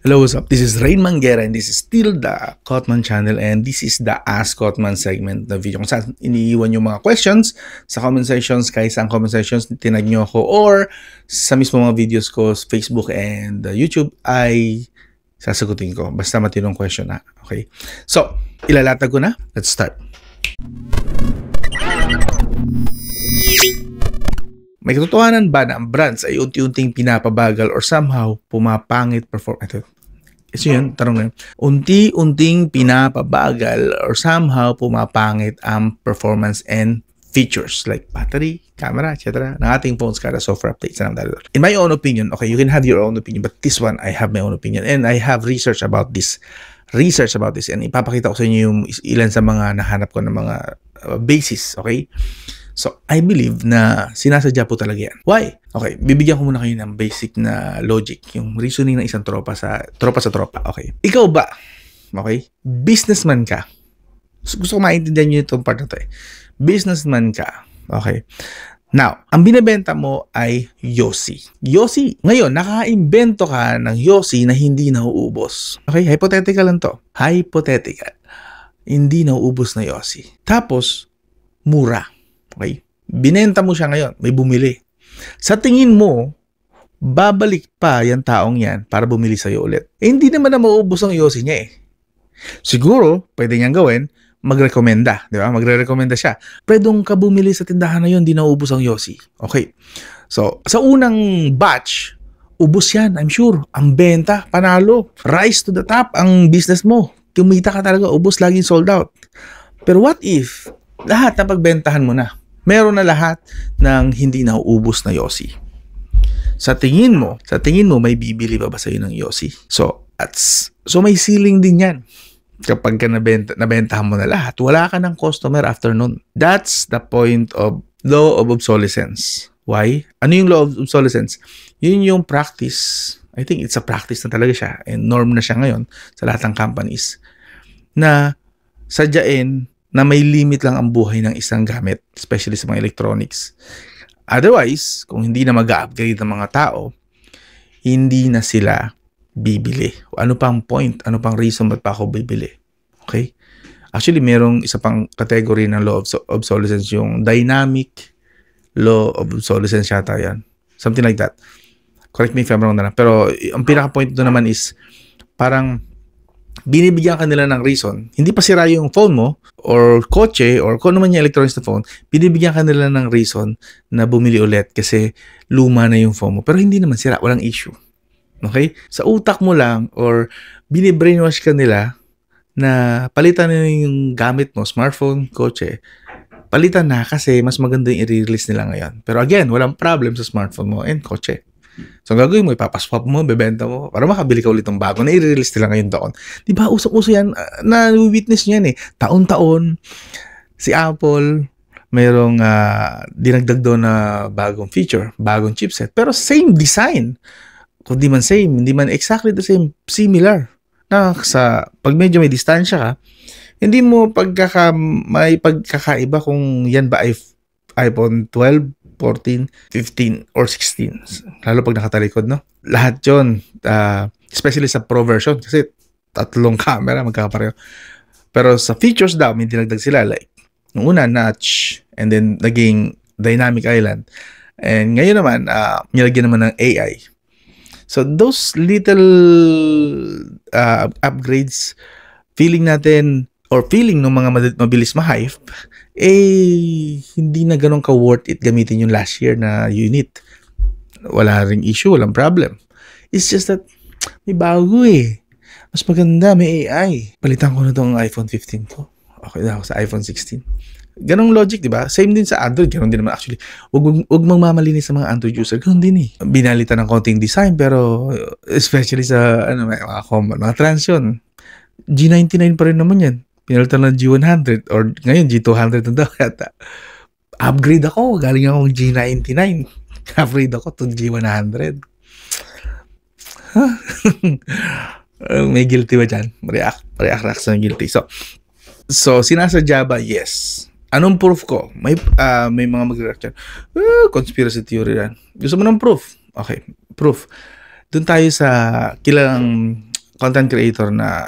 Hello, what's up? This is Rain Manguera and this is still the Kotman channel and this is the Ask Kotman segment na video kung saan iniiwan yung mga questions sa comment sections, kahit saan comment sections tinag nyo ako or sa mismo mga videos ko sa Facebook and YouTube ay sasagutin ko. Basta matinong question na. Okay? So, ilalatag ko na. Let's start. May katotohanan ba na ang brands ay unti-unting pinapabagal or somehow pumapangit performance? Ito yun, tanong na yun. Unti-unting pinapabagal or somehow pumapangit ang performance and features like battery, camera, etc. ng ating phones kada software updates na naman. In my own opinion, okay, you can have your own opinion, but this one, I have my own opinion and I have research about this and ipapakita ko sa inyo yung ilan sa mga nahanap ko ng mga basis, okay? So, I believe na sinasadya po talaga yan. Why? Okay, bibigyan ko muna kayo ng basic na logic, yung reasoning ng isang tropa sa tropa. Okay. Ikaw ba? Okay? Businessman ka. Gusto ko maintindihan nyo itong part na to eh. Businessman ka. Okay. Now, ang binibenta mo ay Yossi. Yossi. Ngayon, nakaimbento ka ng Yossi na hindi nauubos. Okay? Hypothetical lang to. Hypothetical. Hindi nauubos na Yossi. Tapos, mura. Okay? Binenta mo siya ngayon. May bumili. Sa tingin mo, babalik pa yung taong yan para bumili sa'yo ulit. Eh, hindi naman na mauubos ang Yossi niya eh. Siguro, pwede niyang gawin, magrekomenda. Di ba? Magre-rekomenda siya. Pwedong ka bumili sa tindahan na yun, hindi naubos ang Yossi. Okay. So, sa unang batch, ubos yan. I'm sure. Ang benta, panalo. Rise to the top ang business mo. Kumita ka talaga. Ubos, laging sold out. Pero what if lahat na pagbentahan mo na? Meron na lahat ng hindi nauubos na Yossi. Sa tingin mo may bibili ba sa'yo ng Yossi? So may ceiling din yan. Kapag ka nabentahan mo na lahat, wala ka ng customer after nun. That's the point of law of obsolescence. Why? Ano yung law of obsolescence? Yun yung practice. I think it's a practice na talaga siya. And norm na siya ngayon sa lahat ng companies. Na sadyain na may limit lang ang buhay ng isang gamit, especially sa mga electronics. Otherwise, kung hindi na mag-upgrade ng mga tao, hindi na sila bibili. Ano pang point? Ano pang reason ba't pa ako bibili? Okay? Actually, merong isa pang category ng law of obsolescence, yung dynamic law of obsolescence yata yan. Something like that. Correct me if I'm wrong na lang. Pero ang pinaka-point doon naman is, parang binibigyan ka nila ng reason, hindi pa sira yung phone mo or kotse or kung ano man yung electronics na phone, binibigyan ka nila ng reason na bumili ulit kasi luma na yung phone mo. Pero hindi naman sira, walang issue. Okay? Sa utak mo lang or binibrainwash ka nila na palitan na yung gamit mo, smartphone, kotse, palitan na kasi mas maganda yung i-release nila ngayon. Pero again, walang problem sa smartphone mo and kotse. So, ang gagawin mo, ipapaswap mo, bebenta mo, para makabili ka ulit ng bago na i-release nila ngayon taon. Diba, usok-uso yan, na-witness nyo yan eh. Taon-taon, si Apple, mayroong dinagdag doon na bagong feature, bagong chipset, pero same design. Kung di man same, hindi man exactly the same, similar. Na sa, pag medyo may distansya ka, hindi mo may pagkakaiba kung yan ba ay iPhone 12, 14, 15, or 16. Lalo pag nakatalikod, no? Lahat yun, especially sa Pro version, kasi tatlong camera magkakapareho. Pero sa features daw, may dinagdag sila. Like, nung una, notch, and then naging dynamic island. And ngayon naman, nilagyan naman ng AI. So, those little upgrades, feeling natin, or feeling ng mga mabilis ma-hype, hindi na ganun ka-worth it gamitin yung last year na unit. Wala ring issue, walang problem. It's just that, may bago eh. Mas maganda, may AI. Palitan ko na itong iPhone 15 ko. Okay na ako sa iPhone 16. Ganong logic, di ba? Same din sa Android. Ganon din naman actually. Huwag magmamalinis sa mga Android user. Ganon din eh. Binalitan ng konting design, pero especially sa mga trans yun. G99 pa rin naman yan. Pinalitan ng G100 or ngayon G200 na daw yata. Upgrade ako. Galing akong G99. Upgrade ako to G100. May guilty ba dyan? React sa guilty. So sinasadya ba? Yes. Anong proof ko? May mga mag-react dyan. Conspiracy theory yan. Gusto mo ng proof? Okay. Proof. Doon tayo sa kilalang content creator na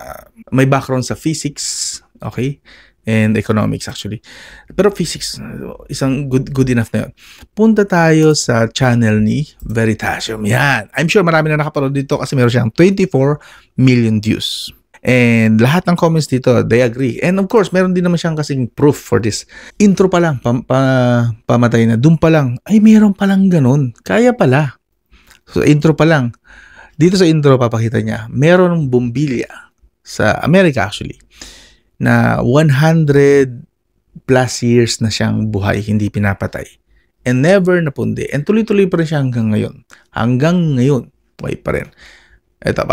may background sa physics, okay? And economics actually. Pero physics, isang good enough na yun. Punta tayo sa channel ni Veritasium. Yan. I'm sure marami na nakapanood dito kasi meron siyang 24 million views. And lahat ng comments dito, they agree. And of course, meron din naman siyang kasing proof for this. Intro pa lang, pamatay na. Doon pa lang, ay meron palang ganun. Kaya pala. So intro pa lang. Dito sa intro, papakita niya, meron bumbilya sa America actually, na 100 plus years na siyang buhay, hindi pinapatay. And never napundi. And tuloy-tuloy pa rin siya hanggang ngayon. Hanggang ngayon, buhay pa rin. Ito,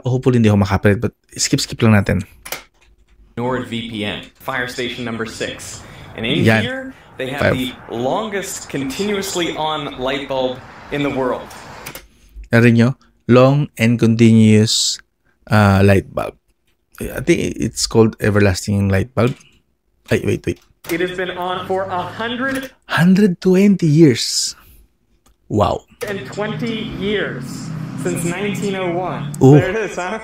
hopefully hindi ako makapalit, but skip lang natin. NordVPN, fire station number 6. And in here, they have the longest continuously on light bulb in the world. Narin nyo? Long and continuous light bulb. I think it's called everlasting light bulb. Ay, wait. It has been on for 120 years. Wow. 20 years since 1901. Ooh. There it is, huh?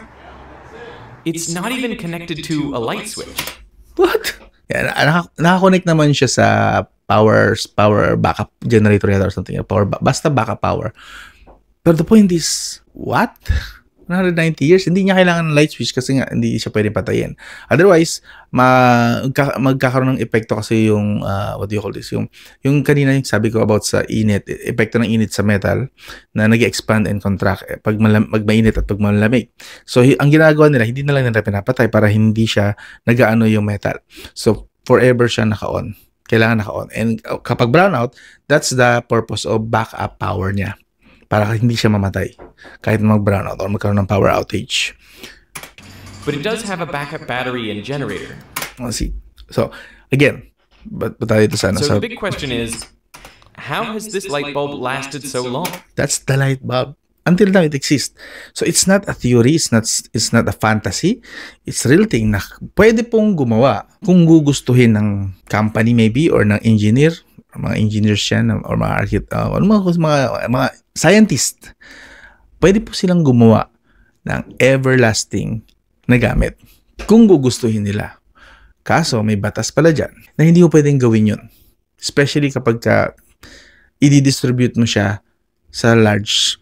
It's not even connected to a light switch. What? Yeah, nakakonect naman siya sa power backup generator or something. Basta backup power. But the point is, what? 190 years, hindi niya kailangan ng light switch kasi nga hindi siya pwede patayin. Otherwise, magkakaroon ng epekto kasi yung, what do you call this? Yung kanina yung sabi ko about sa init, epekto ng init sa metal na nag-expand and contract pag mainit at pag malamig. So, ang ginagawa nila, hindi na lang nila pinapatay para hindi siya nag-aano yung metal. So, forever siya naka-on. Kailangan naka-on. And kapag brownout, that's the purpose of backup power niya. Para hindi siya mamatay kahit mag-brownout or magkaroon ng power outage. But it does have a backup battery and generator. See. So, again, but tayo ito sana. So the big question is, how has this light bulb lasted so long? That's the light bulb. Until now, it exists. So, it's not a theory. It's not a fantasy. It's real thing na pwede pong gumawa kung gugustuhin ng company maybe or ng engineer, mga engineers yan or mga mga scientist. Pwede po silang gumawa ng everlasting na gamit kung gugustuhin nila. Kaso may batas pala dyan na hindi mo pwedeng gawin yun. Especially kapag i-distribute mo siya sa large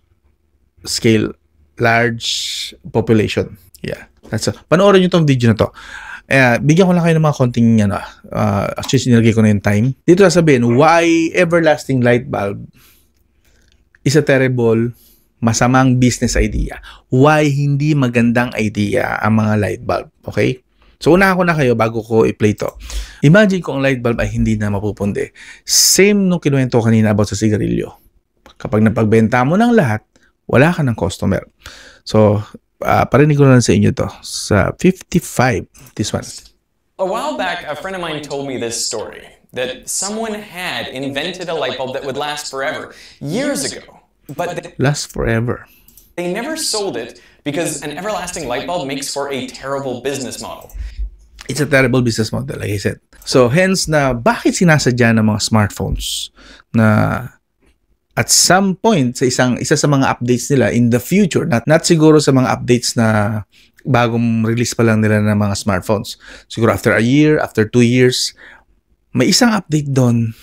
scale, large population. Yeah. Panoorin nyo tong video na to. Bigyan ko lang kayo ng mga konting actually sinilagay ko na yung time. Dito sasabihin, why everlasting light bulb is a terrible, masamang business idea. Why hindi magandang idea ang mga light bulb. Okay? So, unahan ko na kayo bago ko i-play to. Imagine kung ang light bulb ay hindi na mapupundi. Same nung kinuwento kanina about sa sigarilyo. Kapag napagbenta mo ng lahat, wala ka ng customer. So, parinig ko lang sa inyo to. Sa 55, this one. A while back, a friend of mine told me this story. That someone had invented a light bulb that would last forever. Years ago. But last forever. They never sold it because an everlasting light bulb makes for a terrible business model. It's a terrible business model, like I said. So, hence na bakit sinasadya ng mga smartphones na at some point sa isa sa mga updates nila in the future, not siguro sa mga updates na bagong release pa lang nila ng mga smartphones. Siguro after a year, after 2 years, may isang update doon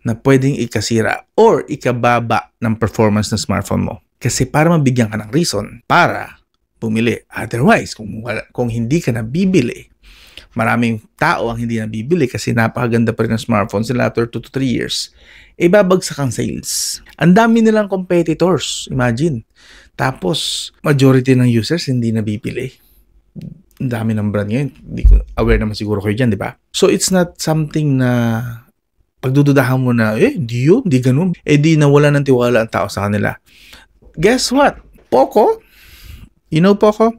na pwedeng ikasira or ikababa ng performance ng smartphone mo. Kasi para mabigyan ka ng reason para bumili. Otherwise, kung hindi ka na bibili, maraming tao ang hindi na bibili kasi napakaganda pa rin ng smartphones nila after 2 to 3 years. Ibabagsak ang sales. Ang dami nilang competitors. Imagine. Tapos, majority ng users hindi na bibili. Ang dami ng brand ngayon. Hindi ko aware naman siguro kayo dyan, di ba? So, it's not something na pagdududahan mo na, hindi yun, hindi ganun. Di nawala ng tiwala ang tao sa kanila. Guess what? Poco? You know Poco?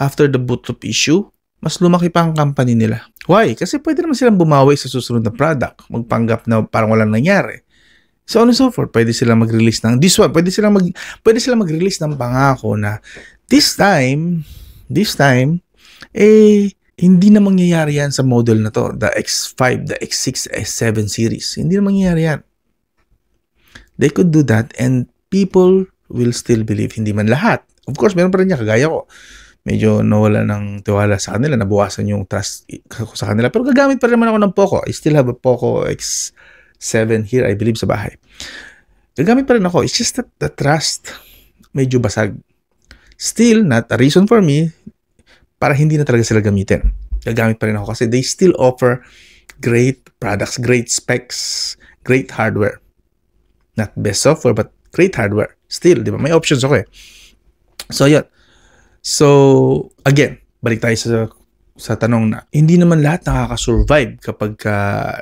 After the bootloop issue, mas lumaki pa ang company nila. Why? Kasi pwede naman silang bumawi sa susunod na product. Magpanggap na parang walang nangyari. So on and so forth. Pwede silang mag-release ng this one. Pwede silang mag-release ng pangako na this time, hindi na mangyayari yan sa model na to. The X5, the X6, S7 series. Hindi na mangyayari yan. They could do that and people will still believe. Hindi man lahat. Of course, meron pa rin niya. Kagaya ko. medyo nawala ng tiwala sa kanila, nabawasan yung trust ko sa kanila. Pero gagamit pa rin naman ako ng Poco. I still have a Poco X7 here, I believe, sa bahay. Gagamit pa rin ako. It's just that the trust medyo basag. Still, not a reason for me para hindi na talaga sila gamitin. Gagamit pa rin ako kasi they still offer great products, great specs, great hardware. Not best software, but great hardware. Still, di ba? May options ako eh. So, yun. So, again, balik tayo sa tanong na, hindi naman lahat nakaka-survive kapag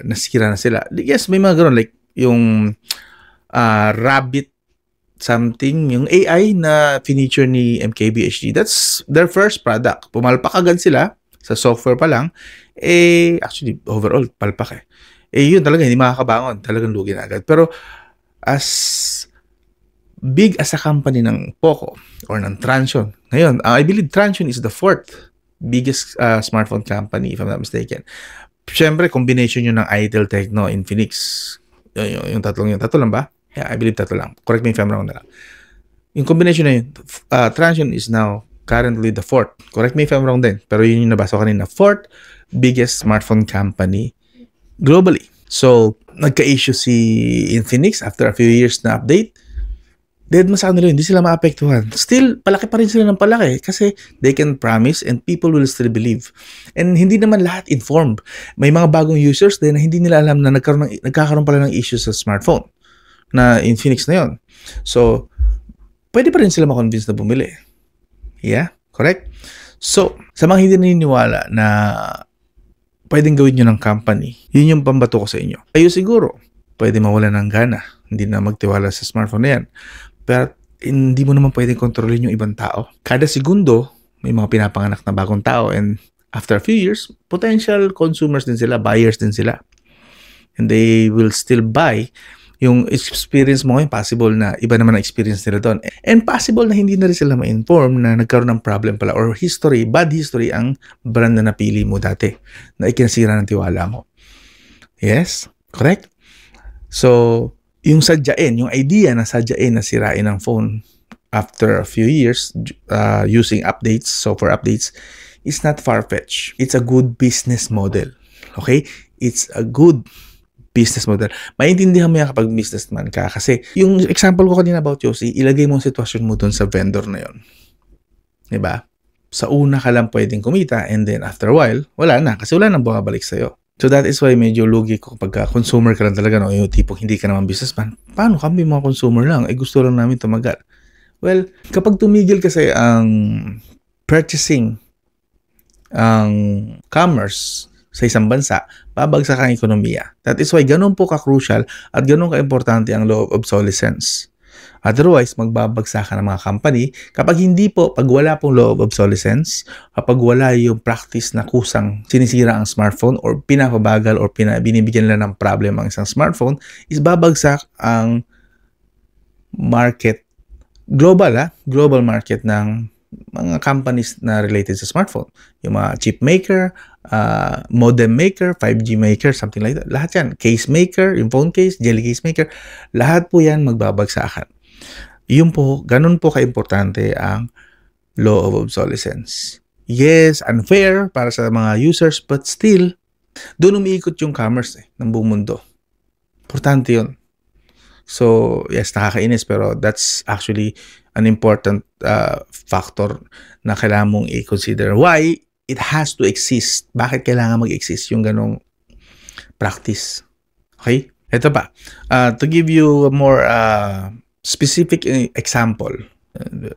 nasira na sila. Yes, may mga gano'n, like yung Rabbit something, yung AI na feature ni MKBHD, that's their first product. Pumalpak agad sila sa software pa lang. Actually, overall, palpak yun talaga, hindi makakabangon. Talagang lugi na agad. Pero, as big as a company ng Poco or ng Transsion, ngayon, I believe Transsion is the fourth biggest smartphone company, if I'm not mistaken. Siyempre, combination yun ng Itel, Tecno, Infinix. Yung tatlo lang ba? Yeah, I believe tatlo lang. Correct me if I'm wrong na lang. Yung combination na yun, Transsion is now currently the fourth. Correct me if I'm wrong din. Pero yun yung nabasa ko kanina. Fourth biggest smartphone company globally. So, nagka-issue si Infinix after a few years na update. Dead man sa kanila, hindi sila maapektuhan. Still, palaki pa rin sila ng palaki kasi they can promise and people will still believe. And hindi naman lahat informed. May mga bagong users din na hindi nila alam na nagkakaroon pala ng issues sa smartphone na Infinix na yon. So, pwede pa rin sila ma-convince na bumili. Yeah? Correct? So, sa mga hindi naniniwala na pwedeng gawin nyo ng company, yun yung pambato ko sa inyo. Kayo siguro, pwede mawala ng gana. Hindi na magtiwala sa smartphone na yan. Pero, hindi mo naman pwedeng kontrolin yung ibang tao. Kada segundo, may mga pinapanganak na bagong tao and after a few years, potential consumers din sila, buyers din sila. And they will still buy. Yung experience mo ngayon, possible na iba naman ang experience nila doon. And possible na hindi na rin sila ma-inform na nagkaroon ng problem pala or history, bad history ang brand na napili mo dati na ikinasira ng tiwala mo. Yes? Correct? So, yung sadyain, yung idea na sadyain na sirain ang phone after a few years using updates, software updates, is not far-fetched. It's a good business model. Okay? It's a good business model. Maintindihan mo yan kapag businessman ka. Kasi yung example ko kanina about Yossi, ilagay mo ang sitwasyon mo dun sa vendor na yun. Diba? Sa una ka lang pwedeng kumita and then after a while, wala na. Kasi wala nang bumabalik sa'yo. So that is why medyo lugi ko kapag consumer ka lang talaga, no? Yung tipong hindi ka naman businessman. Paano kami mga consumer lang? Gusto lang namin tumagal. Well, kapag tumigil kasi ang purchasing, ang commerce sa isang bansa, babagsak ang ekonomiya. That is why ganun po ka-crucial at ganun ka-importante ang law of obsolescence. Otherwise, magbabagsakan ng mga company kapag hindi po, pag wala pong law of obsolescence, kapag wala yung practice na kusang sinisira ang smartphone or pinapabagal or binibigyan nila ng problem ang isang smartphone, is babagsak ang market, global market ng mga companies na related sa smartphone. Yung mga chip maker, modem maker, 5G maker, something like that. Lahat yan. Case maker, yung phone case, jelly case maker, lahat po yan magbabagsakan. Yun po, ganun po ka-importante ang law of obsolescence. Yes, unfair para sa mga users, but still, doon umiikot yung commerce ng buong mundo. Importante yun. So, yes, nakakainis, pero that's actually an important factor na kailangan mong i-consider. Why it has to exist? Bakit kailangan mag-exist yung ganong practice? Okay? Ito pa. To give you a more specific example,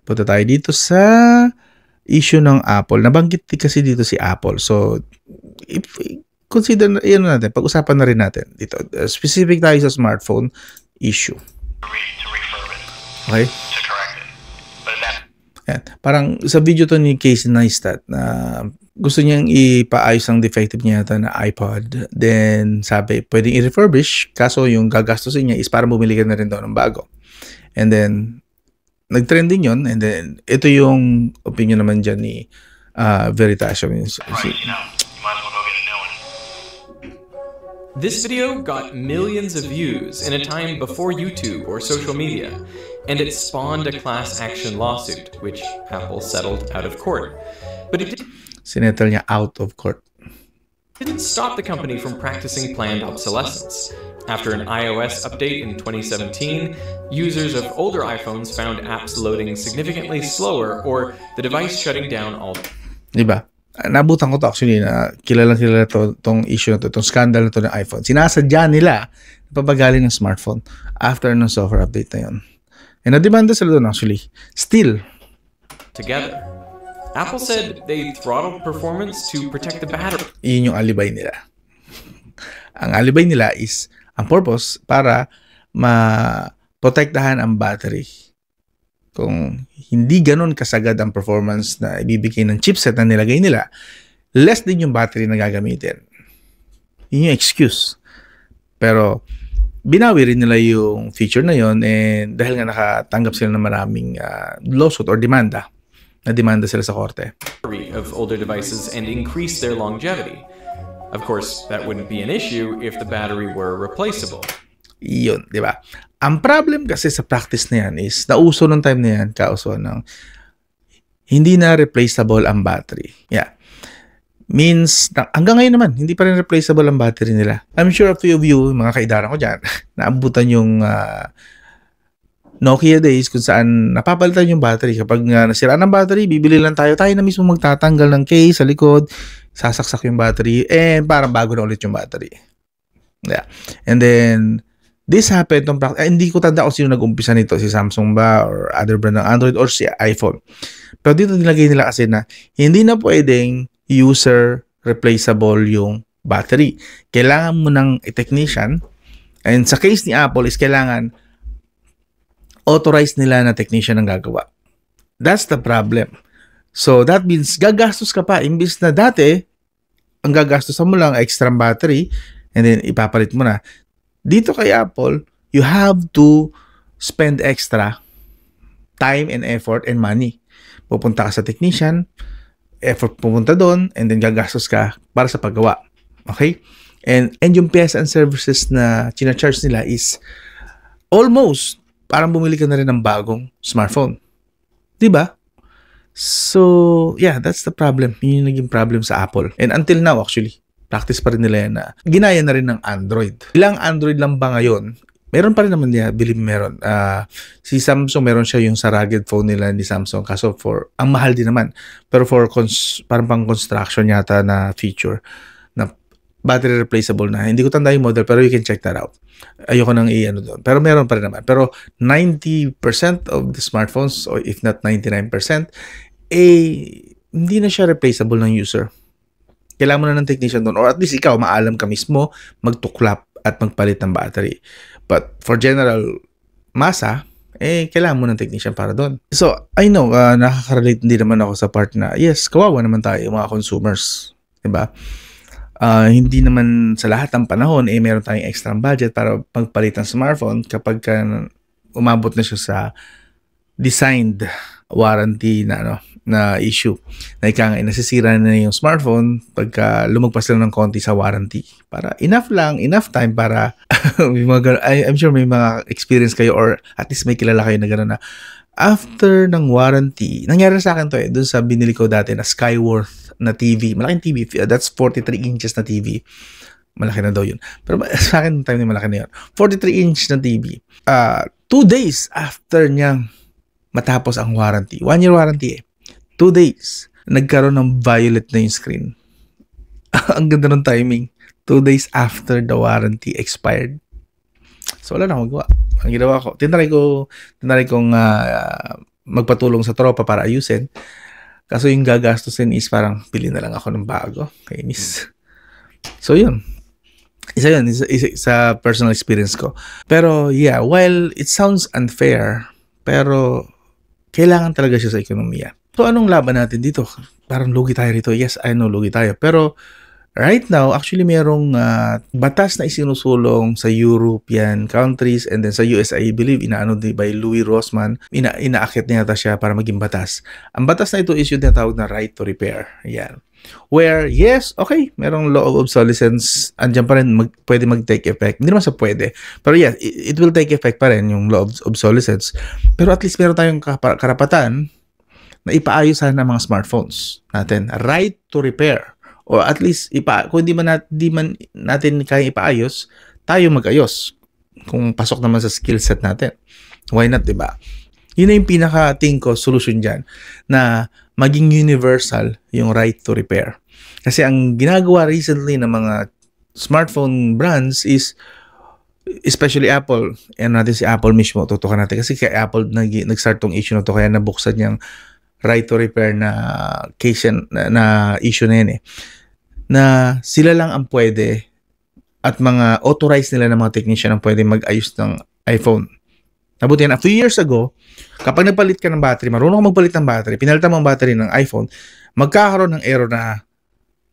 punta tayo dito sa issue ng Apple. Nabanggit kasi dito si Apple. So, if consider, yan natin, pag-usapan na rin natin dito. Specific tayo sa smartphone issue. Okay? Yan. Parang sa video to ni Casey Neistat na gusto niyang ipaayos ang defective niya yata na iPod. Then sabi, pwedeng i-refurbish, kaso yung gagastusin niya is para bumili ka na rin daw ng bago. And then, nag-trending yun. And then, ito yung opinion naman dyan ni Veritasium. This video got millions of views in a time before YouTube or social media, and it spawned a class action lawsuit, which Apple settled out of court. But it Sinettle niya out of court. didn't stop the company from practicing planned obsolescence. After an iOS update in 2017, users of older iPhones found apps loading significantly slower or the device shutting down altogether. Diba? Nabutan ko to actually na kilala tong issue na to, tong scandal na to ng iPhone. Sinasadya nila papagalin ng smartphone after ng software update na yun. And nademanda sila doon actually. Still. Together. Apple said they throttled performance to protect the battery. Yun yung alibay nila. Ang alibay nila is, ang purpose, para maprotektahan ang battery. Kung hindi ganun kasagad ang performance na ibibigay ng chipset na nilagay nila, less din yung battery na gagamitin. Yun yung excuse. Pero, binawi rin nila yung feature na yun and dahil nga nakatanggap sila ng maraming lawsuit or demanda. Na-demanda sila sa korte. Of older devices and increase their longevity. Of course, that wouldn't be an issue if the battery were replaceable. Yun, di ba? Ang problem kasi sa practice na yan is, nauso nung time na yan, kauso ng hindi na replaceable ang battery. Yeah. Means, hanggang ngayon naman, hindi pa rin replaceable ang battery nila. I'm sure a few of you, mga kaidaran ko dyan, naabutan yung Nokia days kung saan napapalitan yung battery. Kapag nasira ng battery, bibili lang tayo. Tayo na mismo magtatanggal ng case sa likod, sasaksak yung battery, and parang bago na ulit yung battery. Yeah. And then, this happened, hindi ko tanda kung sino nag-umpisa nito, si Samsung ba, or other brand ng Android, or si iPhone. Pero dito nilagay nila kasi na, hindi na pwedeng user replaceable yung battery. Kailangan mo ng technician, and sa case ni Apple is kailangan authorized nila na technician ang gagawa. That's the problem. So, that means gagastos ka pa. Imbis na dati, ang gagastosan mo lang extra battery and then ipapalit mo na. Dito kay Apple, you have to spend extra time and effort and money. Pupunta ka sa technician, effort pupunta doon, and then gagastos ka para sa paggawa. Okay? And yung PS and services na charge nila is almost parang bumili ka na rin ng bagong smartphone. Diba? So, yeah, that's the problem. Yun yung naging problem sa Apple. And until now, actually, practice pa rin nila yan na ginaya na rin ng Android. Ilang Android lang ba ngayon? Meron pa rin naman niya, believe meron. Si Samsung, meron siya yung sa rugged phone nila ni Samsung. Kaso ang mahal din naman. Pero for parang pang construction yata na feature na battery replaceable na. Hindi ko tanda yung model, pero you can check that out. Ayoko nang i-ano doon. Pero meron pa rin naman. Pero 90% of the smartphones, or if not 99%, hindi na siya replaceable ng user. Kailangan mo na ng technician doon. Or at least ikaw, maalam ka mismo, magtuklap at magpalit ng battery. But for general masa, kailangan mo ng technician para doon. So, I know, nakaka-relate din naman ako sa part na, yes, kawawa naman tayo, mga consumers. Diba? Hindi naman sa lahat ng panahon meron tayong extra budget para magpalit ng smartphone kapag umabot na siya sa designed warranty na issue. Na nasisira na yung smartphone pagka lumagpas lang ng konti sa warranty. Para enough time para I'm sure may mga experience kayo or at least may kilala kayo na gano'n na after ng warranty, nangyari sa akin to dun sa binili ko dati na Skyworth na TV. Malaking TV. That's 43 inches na TV. Malaki na daw yun. Pero sa akin, time na malaki na yun. 43 inch na TV. 2 days after niyang matapos ang warranty. 1 year warranty 2 days. Nagkaroon ng violet na yung screen. Ang ganda ng timing. 2 days after the warranty expired. So, wala na akong magawa. Ang ginawa ko, tinry kong magpatulong sa tropa para ayusin. Kaso yung gagastusin is parang pili na lang ako ng bago. Kainis. So, yun. Isa sa personal experience ko. Pero, yeah, while it sounds unfair, pero kailangan talaga siya sa ekonomiya. So, anong laban natin dito? Parang lugi tayo rito. Yes, I know, lugi tayo. Pero, Right now, actually merong batas na isinusulong sa European countries and then sa US, I believe, inaano by Louis Rossmann, inaakit niya yata siya para maging batas. Ang batas na ito is yung tinatawag na right to repair. Yan. Where, yes, okay, merong law of obsolescence, andyan pa rin, pwede mag-take effect. Hindi naman sa pwede. Pero yes, it will take effect pa rin yung law of obsolescence. Pero at least meron tayong karapatan na ipaayos ng mga smartphones natin. Right to repair. O at least, kung di man natin kaya ipaayos, tayo mag-ayos. Kung pasok naman sa skill set natin. Why not, diba? Yun na yung pinaka-think ko, solution dyan, na maging universal yung right to repair. Kasi ang ginagawa recently ng mga smartphone brands is, especially Apple, and natin si Apple mismo, tutukan natin. Kasi kay Apple nag-start tong issue na to, kaya nabuksan niyang right to repair na case na issue na yun eh. Na sila lang ang pwede at mga authorized nila ng mga technician ang pwede mag-ayos ng iPhone. Nabuti yan, a few years ago, kapag nagpalit ka ng battery, marunong ka magpalit ng battery, pinalitan mo ang battery ng iPhone, magkakaroon ng error na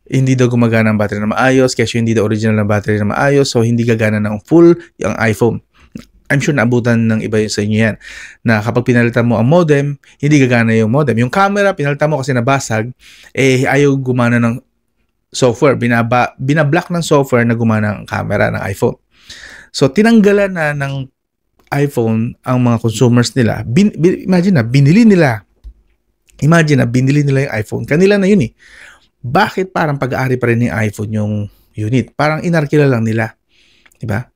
hindi daw gumagana ang battery na maayos, kasi hindi daw original na battery na maayos, so hindi gagana ng full yung iPhone. I'm sure naabutan ng iba sa inyo yan, na kapag pinalitan mo ang modem, hindi gagana yung modem. Yung camera, pinalitan mo kasi nabasag, ayaw gumana ng software, binablock ng software na gumana ang camera ng iPhone. So, tinanggalan na ng iPhone ang mga consumers nila. Imagine na, binili nila yung iPhone. Kanila na yun eh. Bakit parang pag-aari pa rin ng iPhone yung unit? Parang inarkila lang nila. Diba?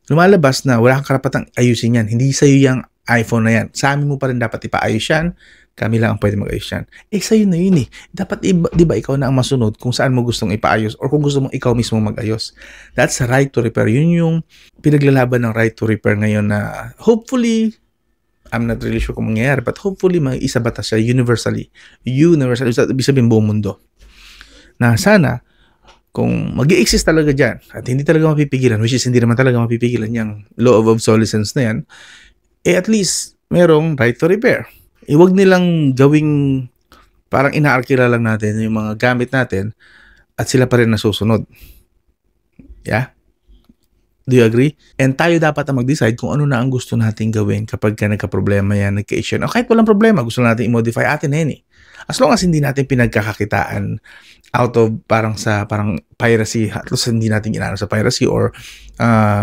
Lumalabas na wala kang karapatang ayusin yan. Hindi sa'yo yung iPhone na yan. Sa amin mo pa rin dapat ipaayos yan. Kami lang ang pwede mag-ayos yan. Sa'yo na yun eh. Dapat, di ba, ikaw na ang masunod kung saan mo gustong ipaayos or kung gusto mong ikaw mismo mag-ayos. That's the right to repair. Yun yung pinaglalaban ng right to repair ngayon na hopefully, I'm not really sure kung mangyayari, but hopefully, isa batas siya universally. Universally. Ibig sabihin buong mundo. Na sana, kung mag-i-exist talaga dyan at hindi talaga mapipigilan, which is hindi naman talaga mapipigilan yung law of obsolescence na yan, at least, merong right to repair. Huwag nilang gawing parang inaarkila lang natin yung mga gamit natin at sila pa rin nasusunod. Yeah? Do you agree? And tayo dapat na mag-decide kung ano na ang gusto natin gawin kapag nagka-problema yan, nagka-issue. O kahit walang problema, gusto natin i-modify atin na yun eh. As long as hindi natin pinagkakakitaan out of parang piracy, at least hindi natin ginano sa piracy or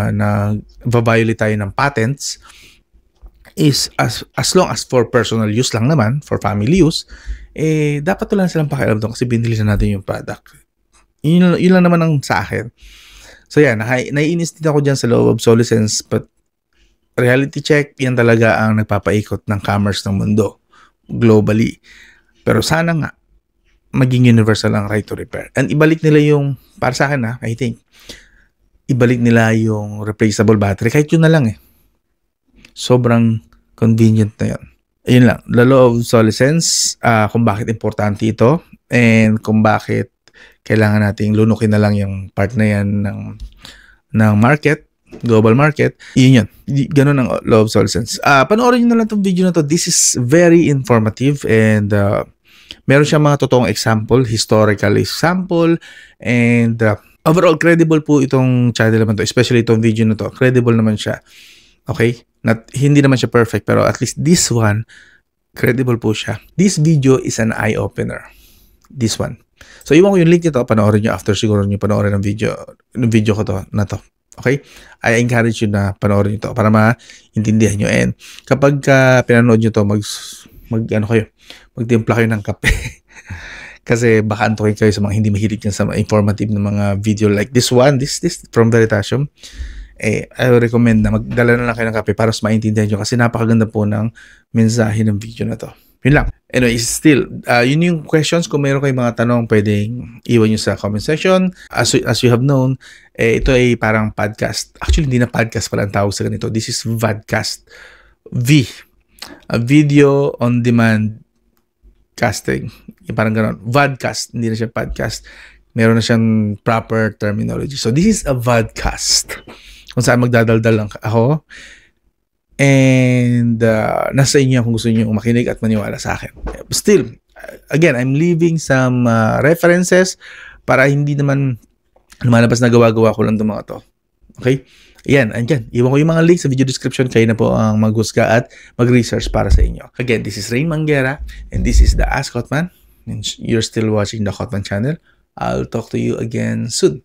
na violate tayo ng patents, is as long as for personal use lang naman, for family use, dapat wala na silang pakialam doon kasi binili na natin yung product. Yun lang naman ang sa akin. So yan, naiinis din ako dyan sa law of obsolescence, but reality check, yan talaga ang nagpapaikot ng commerce ng mundo globally. Pero sana nga, maging universal ang right to repair. And ibalik nila yung, para sa akin I think, ibalik nila yung replaceable battery. Kahit yun na lang eh. Sobrang convenient na yun. Ayun lang, the law of obsolescence, kung bakit importante ito, and kung bakit kailangan nating lunukin na lang yung part na yan ng market, global market. Yun. Ganun ang law of obsolescence. Panoorin nyo na lang itong video na to. This is very informative and meron siya mga totoong example, historical example, and overall credible po itong channel naman to, especially itong video na to. Credible naman siya. Okay? Hindi naman siya perfect, pero at least this one, credible po siya. This video is an eye-opener. This one. So, iwan ko yung link nito, panoorin nyo after siguro nyo panoorin ng video ko na to. Okay? I encourage you na panoorin nyo to para maintindihan nyo. And kapag pinanood nyo to, magtimpla kayo ng kape. Kasi baka antukin kayo sa mga hindi mahilig sa mga informative na mga video like this one, this from Veritasium. I would recommend na magdala na lang kayo ng kape para mas maintindihan nyo kasi napakaganda po ng mensahe ng video na to. Yun lang. Anyway, still, yun yung questions. Kung meron kayong mga tanong, pwedeng iwan nyo sa comment section. As you have known, ito ay parang podcast. Actually, hindi na podcast pala ang tawag sa ganito. This is Vodcast. A video on demand casting. Yung parang gano'n. Vodcast. Hindi na siya podcast. Meron na siyang proper terminology. So, this is a vodcast. Kung saan magdadaldal lang ako. And nasa inyo kung gusto niyo makinig at maniwala sa akin. Still, again, I'm leaving some references para hindi naman lumalabas na gawa-gawa ko lang itong mga to. Okay? Ayan, andyan. Iwan ko yung mga links sa video description. Kayo na po ang maghusga at mag-research para sa inyo. Again, this is Rain Manguera and this is the Ask Hotman. And you're still watching the Hotman channel. I'll talk to you again soon.